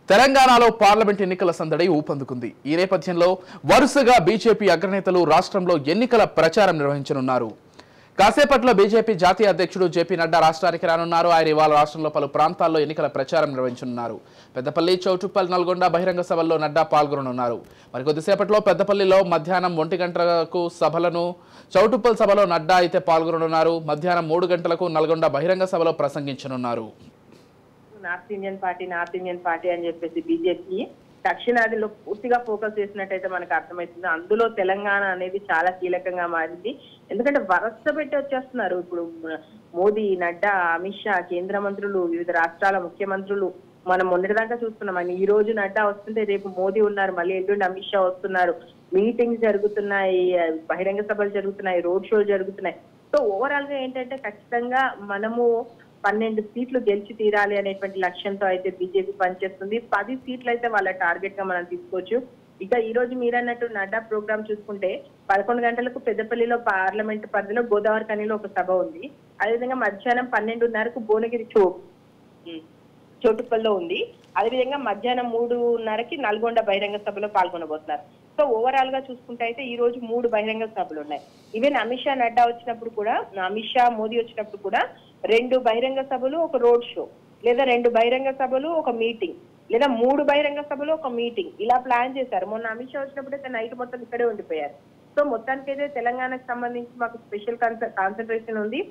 తెలంగాణలో పార్లమెంట్ ఎన్నికల సందడి ఊపందుకుంది. ఈ నేపథ్యంలో వరుసగా బీజేపీ అగ్రనేతలు రాష్ట్రంలో ఎన్నికల ప్రచారం నిర్వహించనున్నారు. కాసేపట్లో బీజేపీ జాతీయ అధ్యక్షుడు జేపీ నడ్డా రాష్ట్రానికి రానున్నారు. ఆయన ఇవాళ రాష్ట్రంలో పలు ప్రాంతాల్లో ఎన్నికల ప్రచారం నిర్వహించనున్నారు. పెద్దపల్లి, చౌటుప్పల్, నల్గొండ బహిరంగ సభల్లో నడ్డా పాల్గొననున్నారు. మరికొద్దిసేపట్లో పెద్దపల్లిలో మధ్యాహ్నం 1 గంటలకు సభలను, చౌటుప్పల్ సభలో నడ్డా అయితే పాల్గొననున్నారు. మధ్యాహ్నం 3 గంటలకు నల్గొండ బహిరంగ సభలో ప్రసంగించనున్నారు. నార్త్ ఇండియన్ పార్టీ అని చెప్పేసి బీజేపీ దక్షిణాదిలో పూర్తిగా ఫోకస్ చేసినట్టయితే మనకు అర్థమవుతుంది. అందులో తెలంగాణ అనేది చాలా కీలకంగా మారింది. ఎందుకంటే వరుస పెట్టి వచ్చేస్తున్నారు. ఇప్పుడు మోదీ, నడ్డా, అమిత్ షా, కేంద్ర మంత్రులు, వివిధ రాష్ట్రాల ముఖ్యమంత్రులు మనం మొన్నటిదాకా చూస్తున్నాం. అని ఈ రోజు నడ్డా వస్తుంటే రేపు మోదీ ఉన్నారు, మళ్ళీ ఎల్లుండి అమిత్ షా వస్తున్నారు. మీటింగ్స్ జరుగుతున్నాయి, బహిరంగ సభలు జరుగుతున్నాయి, రోడ్ షోలు జరుగుతున్నాయి. సో ఓవరాల్ గా ఏంటంటే ఖచ్చితంగా మనము 12 సీట్లు గెలిచి తీరాలి అనేటువంటి లక్ష్యంతో అయితే బీజేపీ పనిచేస్తుంది. 10 సీట్లు అయితే వాళ్ళ టార్గెట్ గా మనం తీసుకోవచ్చు. ఇక ఈ రోజు మీరన్నట్టు నడ్డా ప్రోగ్రామ్ చూసుకుంటే 11 గంటలకు పెద్దపల్లిలో పార్లమెంట్ పరిధిలో గోదావరి కనిలో ఒక సభ ఉంది. అదేవిధంగా మధ్యాహ్నం 12:30కు భువనగిరి చోటుప్పల్లో ఉంది. అదేవిధంగా మధ్యాహ్నం 3:30కి నల్గొండ బహిరంగ సభలో పాల్గొనబోతున్నారు. సో ఓవరాల్ గా చూసుకుంటే అయితే ఈ రోజు 3 బహిరంగ సభలు ఉన్నాయి. ఈవెన్ అమిత్ షా, నడ్డా వచ్చినప్పుడు కూడా, అమిత్ షా, మోదీ వచ్చినప్పుడు కూడా 2 బహిరంగ సభలు, ఒక రోడ్ షో, లేదా 2 బహిరంగ సభలు, ఒక మీటింగ్, లేదా 3 బహిరంగ సభలు, ఒక మీటింగ్, ఇలా ప్లాన్ చేశారు. మొన్న అమిత్ షా వచ్చినప్పుడు అయితే నైట్ మొత్తం ఇక్కడే ఉండిపోయారు. సో మొత్తానికైతే తెలంగాణకు సంబంధించి మాకు స్పెషల్ కాన్సన్ట్రేషన్ ఉంది.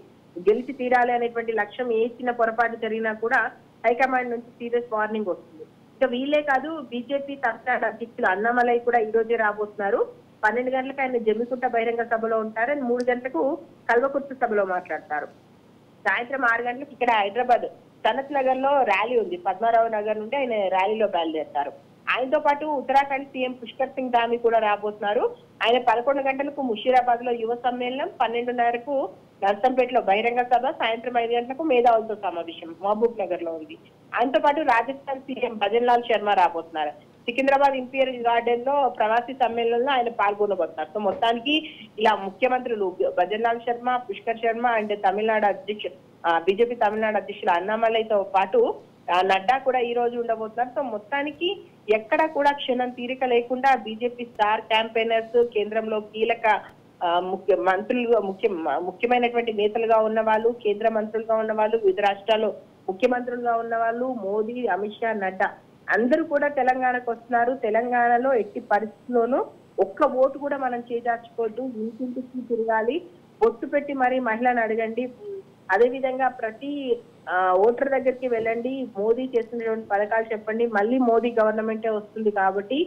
గెలిచి తీరాలి అనేటువంటి లక్ష్యం ఏ చిన్న పొరపాటు జరిగినా కూడా హైకమాండ్ నుంచి సీరియస్ వార్నింగ్ వస్తుంది. ఇక వీళ్ళే కాదు, బీజేపీ తమిళనాడు అధ్యక్షులు అన్నామలై కూడా ఈ రోజే రాబోతున్నారు. 12 గంటలకు ఆయన జమ్మికుంట బహిరంగ సభలో ఉంటారు. 3 గంటలకు కల్వకుర్తి సభలో మాట్లాడతారు. సాయంత్రం 6 గంటలకు ఇక్కడ హైదరాబాద్ సనత్ నగర్ లో ర్యాలీ ఉంది. పద్మారావు నగర్ నుండి ఆయన ర్యాలీలో బయలుదేరుతారు. ఆయనతో పాటు ఉత్తరాఖండ్ సీఎం పుష్కర్ సింగ్ ధామి కూడా రాబోతున్నారు. ఆయన 11 గంటలకు ముషీరాబాద్ లో యువ సమ్మేళనం, 12:30కు నర్సంపేటలో బహిరంగ సభ, సాయంత్రం 5 గంటలకు మేధావులతో సమావేశం మహబూబ్ నగర్ లో ఉంది. ఆయనతో పాటు రాజస్థాన్ సీఎం భజన్ లాల్ శర్మ రాబోతున్నారు. సికింద్రాబాద్ ఇంపీరియల్ గార్డెన్ లో ప్రవాసీ సమ్మేళనంలో ఆయన పాల్గొనబోతున్నారు. సో మొత్తానికి ఇలా ముఖ్యమంత్రులు భజన్ లాల్ శర్మ, పుష్కర్ శర్మ అండ్ బీజేపీ తమిళనాడు అధ్యక్షులు అన్నామలైతో పాటు నడ్డా కూడా ఈ రోజు ఉండబోతున్నారు. సో మొత్తానికి ఎక్కడ కూడా క్షణం తీరిక లేకుండా బీజేపీ స్టార్ క్యాంపెయినర్స్, కేంద్రంలో కీలక ముఖ్యమైనటువంటి నేతలుగా ఉన్న వాళ్ళు, కేంద్ర మంత్రులుగా ఉన్న వాళ్ళు, వివిధ రాష్ట్రాల్లో ముఖ్యమంత్రులుగా ఉన్న వాళ్ళు, మోదీ, అమిత్ షా, నడ్డా అందరూ కూడా తెలంగాణకు వస్తున్నారు. తెలంగాణలో ఎట్టి పరిస్థితుల్లోనూ ఒక్క ఓటు కూడా మనం చేజార్చుకోవద్దు. ఇంటింటికి తిరగాలి, బొట్టు పెట్టి మరీ మహిళను అడగండి. అదే విధంగా ప్రతి ఓటర్ దగ్గరికి వెళ్ళండి, మోదీ చేసినటువంటి పథకాలు చెప్పండి. మళ్ళీ మోదీ గవర్నమెంటే వస్తుంది కాబట్టి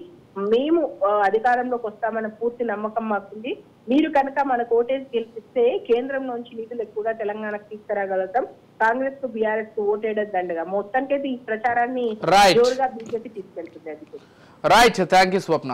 మేము అధికారంలోకి వస్తామన్న పూర్తి నమ్మకం మాకుంది. మీరు కనుక మనకు ఓటేసి గెలిపిస్తే కేంద్రం నుంచి నిధులు ఎక్కువగా తెలంగాణకు తీసుకురాగలుగుతాం. కాంగ్రెస్ కు, బీఆర్ఎస్ కు ఓటేయడం దండగా. మొత్తానికైతే ఈ ప్రచారాన్ని జోరుగా బీజేపీ తీసుకెళ్తుంది. Right, thank you Swapna.